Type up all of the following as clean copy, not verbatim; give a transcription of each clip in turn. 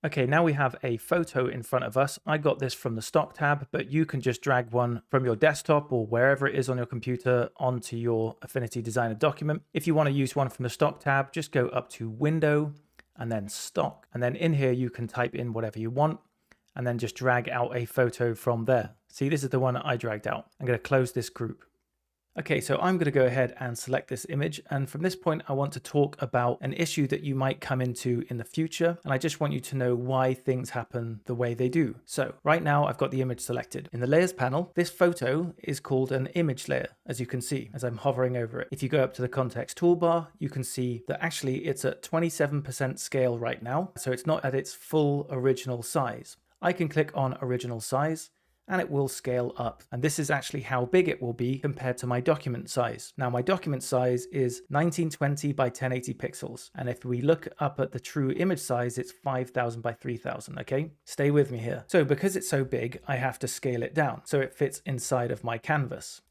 Okay, now we have a photo in front of us. I got this from the stock tab, but you can just drag one from your desktop or wherever it is on your computer onto your Affinity Designer document. If you want to use one from the stock tab, just go up to Window and then Stock. And then in here, you can type in whatever you want and then just drag out a photo from there. See, this is the one that I dragged out. I'm going to close this group. Okay, so I'm going to go ahead and select this image. And from this point, I want to talk about an issue that you might come into in the future. And I just want you to know why things happen the way they do. So right now I've got the image selected. In the layers panel, this photo is called an image layer, as you can see, as I'm hovering over it. If you go up to the context toolbar, you can see that actually it's at 27% scale right now. So it's not at its full original size. I can click on original size and it will scale up. And this is actually how big it will be compared to my document size. Now my document size is 1920 by 1080 pixels. And if we look up at the true image size, it's 5000 by 3000, okay? Stay with me here. So because it's so big, I have to scale it down so it fits inside of my canvas.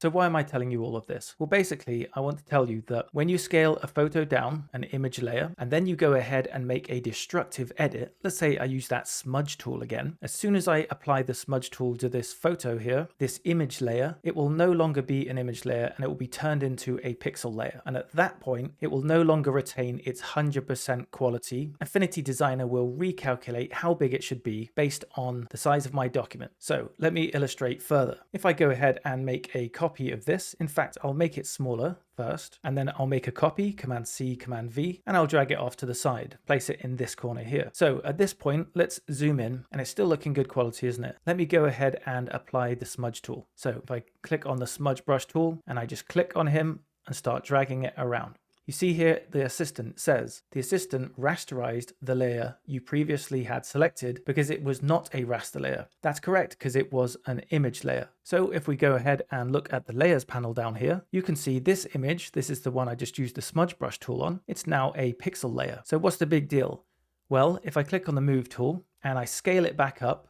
So why am I telling you all of this? Well, basically, I want to tell you that when you scale a photo down, an image layer, and then you go ahead and make a destructive edit, let's say I use that smudge tool again. As soon as I apply the smudge tool to this photo here, this image layer, it will no longer be an image layer and it will be turned into a pixel layer. And at that point, it will no longer retain its 100% quality. Affinity Designer will recalculate how big it should be based on the size of my document. So let me illustrate further. If I go ahead and make a copy of this. In fact, I'll make it smaller first, and then I'll make a copy, Command C, Command V, and I'll drag it off to the side, place it in this corner here. So at this point, let's zoom in, and it's still looking good quality, isn't it? Let me go ahead and apply the smudge tool. So if I click on the smudge brush tool, and I just click on him and start dragging it around. You see here, the assistant says, the assistant rasterized the layer you previously had selected because it was not a raster layer. That's correct, because it was an image layer. So if we go ahead and look at the layers panel down here, you can see this image, this is the one I just used the smudge brush tool on. It's now a pixel layer. So what's the big deal? Well, if I click on the move tool and I scale it back up,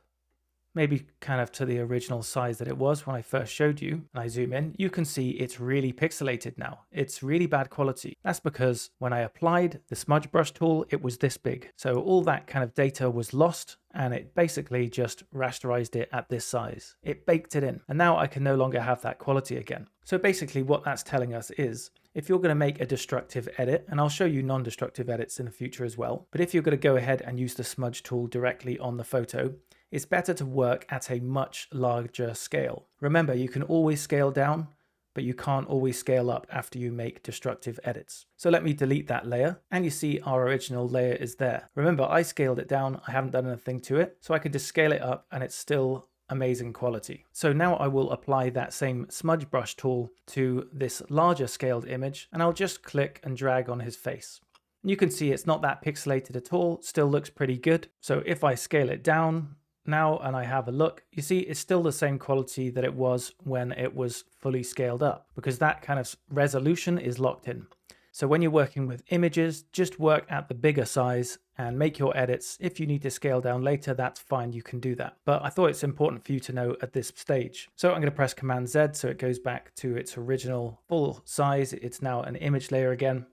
maybe kind of to the original size that it was when I first showed you, and I zoom in, you can see it's really pixelated now. It's really bad quality. That's because when I applied the smudge brush tool, it was this big. So all that kind of data was lost and it basically just rasterized it at this size. It baked it in, and now I can no longer have that quality again. So basically what that's telling us is, if you're going to make a destructive edit, and I'll show you non-destructive edits in the future as well, but if you're going to go ahead and use the smudge tool directly on the photo, it's better to work at a much larger scale. Remember, you can always scale down, but you can't always scale up after you make destructive edits. So let me delete that layer, and you see our original layer is there. Remember, I scaled it down, I haven't done anything to it, so I can just scale it up and it's still amazing quality. So now I will apply that same smudge brush tool to this larger scaled image, and I'll just click and drag on his face. You can see it's not that pixelated at all, still looks pretty good. So if I scale it down now and I have a look, you see it's still the same quality that it was when it was fully scaled up, because that kind of resolution is locked in. So when you're working with images, just work at the bigger size and make your edits. If you need to scale down later, that's fine, you can do that. But I thought it's important for you to know at this stage. So I'm going to press Command Z so it goes back to its original full size. It's now an image layer again.